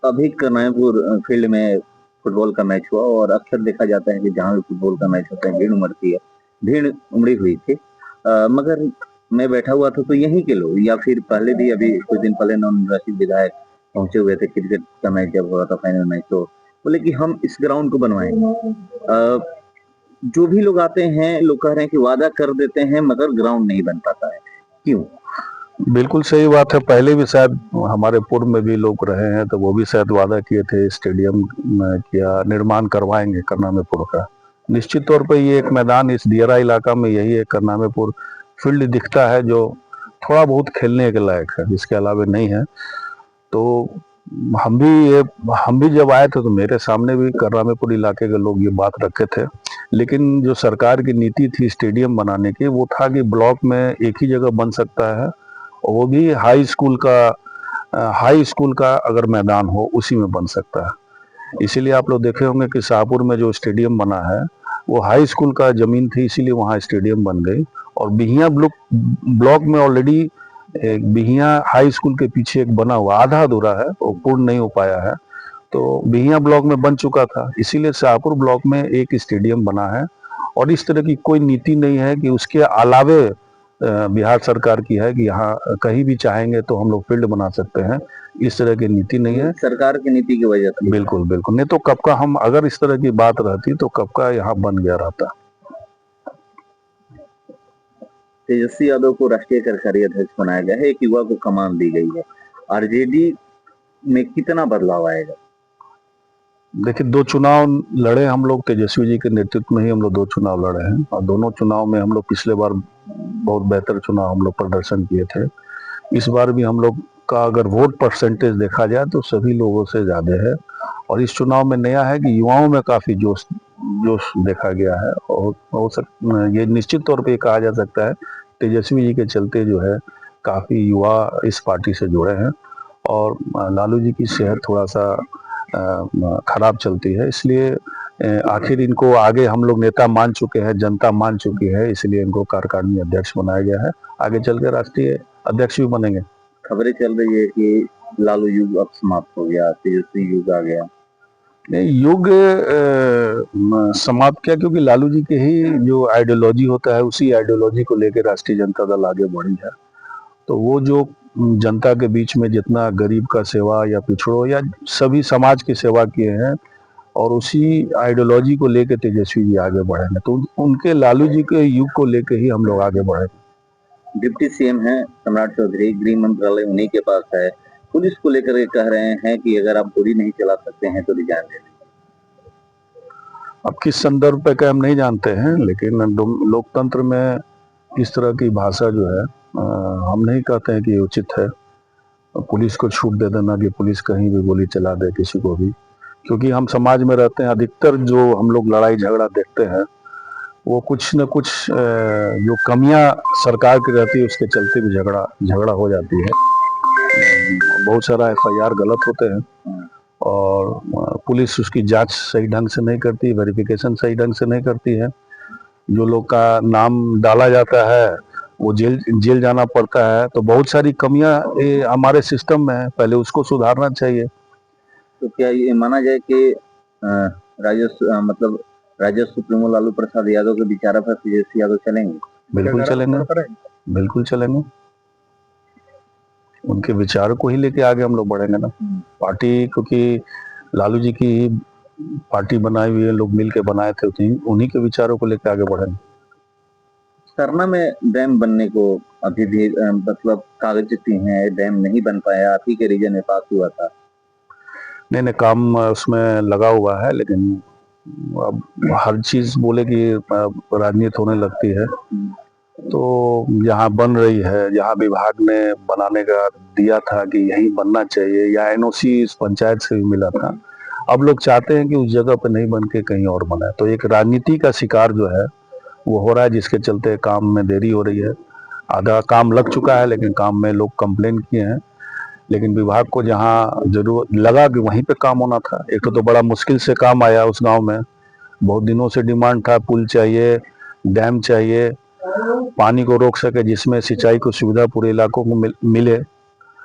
अभी कनायपुर फील्ड में फुटबॉल का मैच हुआ और अक्सर देखा जाता है कि जहाँ भी फुटबॉल का मैच होता है भीड़ उमड़ती है। भीड़ उमड़ी हुई थी। मगर मैं बैठा हुआ था तो यहीं के लोग या फिर पहले भी अभी कुछ दिन पहले नौन रशीद विधायक पहुंचे हुए थे क्रिकेट का मैच जब हो रहा था फाइनल मैच तो बोले कि हम इस ग्राउंड को बनवाएंगे। जो भी लोग आते हैं लोग कह रहे हैं कि वादा कर देते हैं मगर ग्राउंड नहीं बन पाता है। क्यों? बिल्कुल सही बात है। पहले भी शायद हमारे पूर्व में भी लोग रहे हैं तो वो भी शायद वादा किए थे स्टेडियम में किया निर्माण करवाएंगे करनामेपुर का। निश्चित तौर पर ये एक मैदान इस दियरा इलाका में यही एक करनामेपुर फील्ड दिखता है जो थोड़ा बहुत खेलने के लायक है, इसके अलावा नहीं है। तो हम भी ये हम भी जब आए थे तो मेरे सामने भी करनामेपुर इलाके के लोग ये बात रखे थे। लेकिन जो सरकार की नीति थी स्टेडियम बनाने की वो था कि ब्लॉक में एक ही जगह बन सकता है और वो भी हाई स्कूल का अगर मैदान हो उसी में बन सकता है। इसीलिए आप लोग देखे होंगे कि शाहपुर में जो स्टेडियम बना है वो हाई स्कूल का जमीन थी, इसीलिए वहाँ स्टेडियम बन गई। और बिहिया ब्लॉक में ऑलरेडी एक बिहिया हाई स्कूल के पीछे एक बना हुआ आधा अधूरा है, वो पूर्ण नहीं हो पाया है। तो बिहिया ब्लॉक में बन चुका था, इसीलिए शाहपुर ब्लॉक में एक स्टेडियम बना है। और इस तरह की कोई नीति नहीं है कि उसके अलावे बिहार सरकार की है कि यहाँ कहीं भी चाहेंगे तो हम लोग फील्ड बना सकते हैं, इस तरह की नीति नहीं है। सरकार की नीति की वजह से बिल्कुल बिल्कुल, नहीं तो कब का हम अगर इस तरह की बात रहती तो कब का यहाँ बन गया रहता। तेजस्वी यादव को राष्ट्रीय कार्यकारी अध्यक्ष बनाया गया है, एक युवा को कमान दी गई है। आरजेडी में कितना बदलाव आएगा? देखिए, 2 चुनाव लड़े हम लोग, तेजस्वी जी के नेतृत्व में ही हम लोग 2 चुनाव लड़े हैं और दोनों चुनाव में हम लोग पिछले बार बहुत बेहतर चुनाव हम लोग प्रदर्शन किए थे। इस बार भी हम लोग का अगर वोट परसेंटेज देखा जाए तो सभी लोगों से ज़्यादा है। और इस चुनाव में नया है कि युवाओं में काफ़ी जोश जोश देखा गया है और ये निश्चित तौर पे कहा जा सकता है तेजस्वी जी के चलते जो है काफ़ी युवा इस पार्टी से जुड़े हैं। और लालू जी की सेहत थोड़ा सा खराब चलती है, इसलिए आखिर इनको आगे हम लोग नेता मान चुके हैं, जनता मान चुकी है, इसलिए इनको कार्यकारिणी अध्यक्ष बनाया गया है। आगे चल के राष्ट्रीय अध्यक्ष भी बनेंगे। खबरें चल रही है कि लालू युग अब समाप्त हो गया, तेजस्वी युग आ गया। नहीं, युग समाप्त किया क्योंकि लालू जी के ही जो आइडियोलॉजी होता है उसी आइडियोलॉजी को लेकर राष्ट्रीय जनता दल आगे बढ़ी है। तो वो जो जनता के बीच में जितना गरीब का सेवा या पिछड़ों या सभी समाज की सेवा किए हैं और उसी आइडियोलॉजी को लेकर तेजस्वी जी आगे बढ़ेंगे, तो उनके लालू जी के युग को लेकर ही हम लोग आगे बढ़ेंगे। डिप्टी सीएम है सम्राट चौधरी, गृह मंत्रालय उन्हीं के पास है। पुलिस को लेकर के कह रहे हैं कि अगर आप गोली नहीं चला सकते हैं तो रिजाइन दे दें। अब किस संदर्भ पे का हम नहीं जानते हैं, लेकिन लोकतंत्र में इस तरह की भाषा जो है हम नहीं कहते हैं कि ये उचित है। पुलिस को छूट दे देना कि पुलिस कहीं भी गोली चला दे किसी को भी, क्योंकि हम समाज में रहते हैं। अधिकतर जो हम लोग लड़ाई झगड़ा देखते हैं वो कुछ न कुछ जो कमियां सरकार की रहती है उसके चलते भी झगड़ा झगड़ा हो जाती है। बहुत सारा एफआईआर गलत होते हैं और पुलिस उसकी जांच सही ढंग से नहीं करती, वेरिफिकेशन सही ढंग से नहीं करती है। जो लोग का नाम डाला जाता है वो जेल जेल जाना पड़ता है। तो बहुत सारी कमियां ये हमारे सिस्टम में है, पहले उसको सुधारना चाहिए। तो क्या ये माना जाए कि मतलब राजस्व सुप्रीमो लालू प्रसाद यादव के विचारों पर तेजस्वी यादव चलेंगे? बिल्कुल चलेंगे, बिल्कुल चलेंगे। उनके विचारों को ही लेके आगे हम लोग बढ़ेंगे ना। पार्टी, क्योंकि लालू जी की पार्टी बनाई हुई है, लोग मिल के बनाए थे, उन्हीं के विचारों को लेकर आगे बढ़ेंगे। सरना में डैम बनने को अभी भी मतलब कागज चिट्ठी है, डैम नहीं बन पाया, आप ही के रीजन में पास हुआ था। नहीं नहीं, काम उसमें लगा हुआ है, लेकिन अब हर चीज बोले कि राजनीति होने लगती है। तो जहाँ बन रही है, जहाँ विभाग ने बनाने का दिया था कि यहीं बनना चाहिए या एनओसी इस पंचायत से भी मिला था, अब लोग चाहते हैं कि उस जगह पे नहीं बन के कहीं और बना है। तो एक राजनीति का शिकार जो है वो हो रहा है, जिसके चलते काम में देरी हो रही है। आधा काम लग चुका है लेकिन काम में लोग कंप्लेन किए हैं, लेकिन विभाग को जहाँ जरूरत लगा कि वहीं पे काम होना था। एक तो बड़ा मुश्किल से काम आया उस गांव में, बहुत दिनों से डिमांड था, पुल चाहिए, डैम चाहिए, पानी को रोक सके जिसमें सिंचाई को सुविधा पूरे इलाकों को मिले।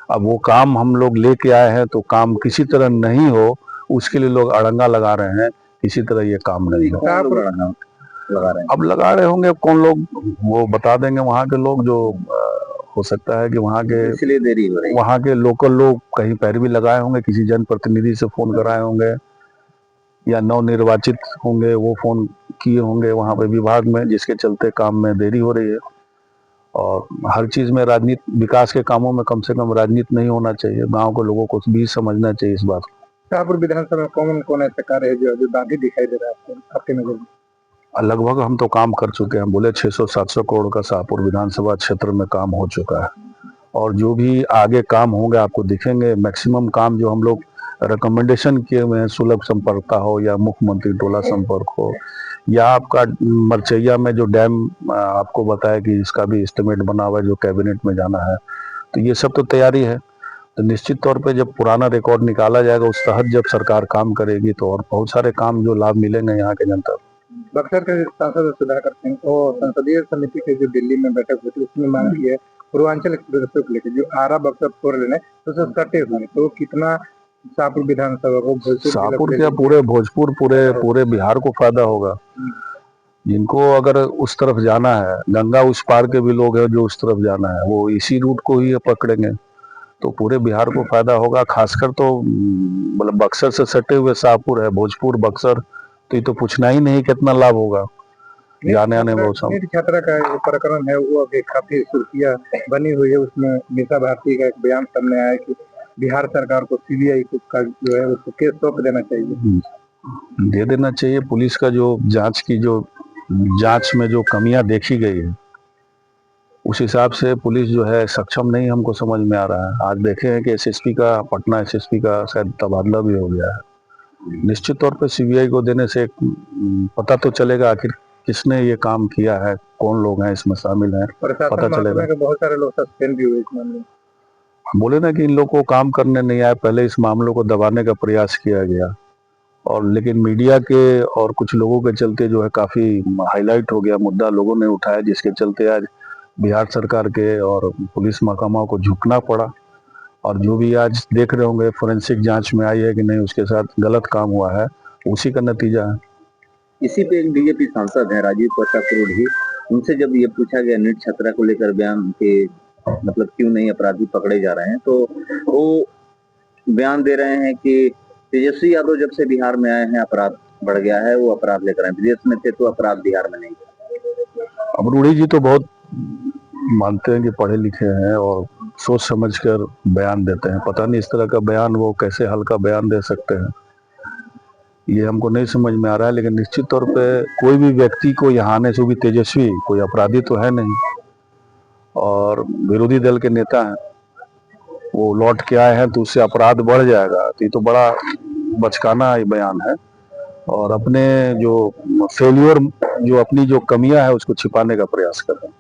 अब वो काम हम लोग लेके आए हैं तो काम किसी तरह नहीं हो उसके लिए लोग अड़ंगा लगा रहे हैं, किसी तरह ये काम नहीं हो। कौन लोग लगा रहे हैं? अब लगा रहे होंगे कौन लोग, वो बता देंगे वहाँ के लोग जो हो सकता है कि इसलिए देरी हो रही है। वहाँ के लोकल लोग कहीं पैरवी लगाए होंगे, किसी जनप्रतिनिधि से फोन कराए होंगे या नवनिर्वाचित होंगे वो फोन किए होंगे वहाँ पे विभाग में, जिसके चलते काम में देरी हो रही है। और हर चीज में राजनीति, विकास के कामों में कम से कम राजनीति नहीं होना चाहिए, गांव के लोगों को भी समझना चाहिए इस बात को। शाहपुर विधानसभा में कौन कौन ऐसे कार्य है जो अभी बाकी दिखाई दे रहा है आपको, आपके नजर में? लगभग हम तो काम कर चुके हैं, बोले 600-700 करोड़ का शाहपुर विधानसभा क्षेत्र में काम हो चुका है और जो भी आगे काम होंगे आपको दिखेंगे। मैक्सिमम काम जो हम लोग रिकमेंडेशन किए हुए हैं, सुलभ संपर्कता हो या मुख्यमंत्री टोला संपर्क हो या आपका मरचैया में जो डैम आपको बताया कि इसका भी एस्टिमेट बना हुआ है जो कैबिनेट में जाना है, तो ये सब तो तैयारी है। तो निश्चित तौर पे जब पुराना रिकॉर्ड निकाला जाएगा उस तहत जब सरकार काम करेगी तो और बहुत सारे काम जो लाभ मिलेंगे यहाँ के जनता को। बक्सर के सांसद सुधाकर सिंह और संसदीय समिति के जो दिल्ली में बैठक हुई थी उसमें मांग की है पूर्वांचल एक्सप्रेस को लेकर जो आरा बक्सर फोर लेने तो सब कटे हुए, तो कितना शाहपुर विधानसभा को शाहपुर क्या पूरे भोजपुर पूरे बिहार को फायदा होगा। जिनको अगर उस तरफ जाना है, गंगा उस पार के भी लोग हैं जो उस तरफ जाना है वो इसी रूट को ही पकड़ेंगे तो पूरे बिहार को फायदा होगा। खासकर तो मतलब बक्सर से सटे हुए शाहपुर है, भोजपुर बक्सर, तो ये तो पूछना ही नहीं कितना लाभ होगा जाने आने में। नीट छात्रा का जो प्रकरण है वो अभी काफी सुर्खियां बनी हुई है, उसमें मीसा भारती का एक बयान सामने आया कि बिहार सरकार को सीबीआई का जो है उसको केस सौंप देना चाहिए। दे देना चाहिए। पुलिस का जो जांच में जो कमियां देखी गई है उस हिसाब से पुलिस जो है सक्षम नहीं, हमको समझ में आ रहा है। आज देखे हैं कि एसएसपी का, पटना एसएसपी का शायद तबादला भी हो गया है। निश्चित तौर पे सीबीआई को देने से पता तो चलेगा आखिर किसने ये काम किया है, कौन लोग हैं इसमें शामिल हैं, पता चलेगा। बहुत सारे लोग सस्पेंड भी हुए इस मामले में। बोले ना कि इन लोगों को काम करने नहीं आए, पहले इस मामलों को दबाने का प्रयास किया गया और लेकिन मीडिया के और कुछ लोगों के चलते जो है काफी हाईलाइट हो गया मुद्दा, लोगों ने उठाया, जिसके चलते आज बिहार सरकार के और पुलिस महकमा को झुकना पड़ा। और जो भी आज देख रहे होंगे फोरेंसिक जांच में आई है कि नहीं उसके साथ गलत काम हुआ है, उसी का नतीजा है। इसी पे एक बीजेपी सांसद है राजीव प्रताप रूढ़ी, उनसे जब ये पूछा गया नीट छात्रा को लेकर बयान के मतलब क्यों नहीं अपराधी पकड़े जा रहे हैं, तो वो बयान दे रहे हैं कि तेजस्वी यादव जब से बिहार में आए हैं अपराध बढ़ गया है, वो अपराध लेकर आए, विदेश में थे तो अपराध बिहार में नहीं। अब रूढ़ी जी तो बहुत मानते हैं कि पढ़े लिखे हैं और सोच समझकर बयान देते हैं। पता नहीं इस तरह का बयान वो कैसे हल्का बयान दे सकते हैं, ये हमको नहीं समझ में आ रहा है। लेकिन निश्चित तौर पे कोई भी व्यक्ति को यहाँ आने से भी तेजस्वी कोई अपराधी तो है नहीं और विरोधी दल के नेता हैं, वो लौट के आए हैं तो उससे अपराध बढ़ जाएगा, तो ये तो बड़ा बचकाना बयान है और अपने जो फेल्योर, जो अपनी जो कमियां है उसको छिपाने का प्रयास कर रहे हैं।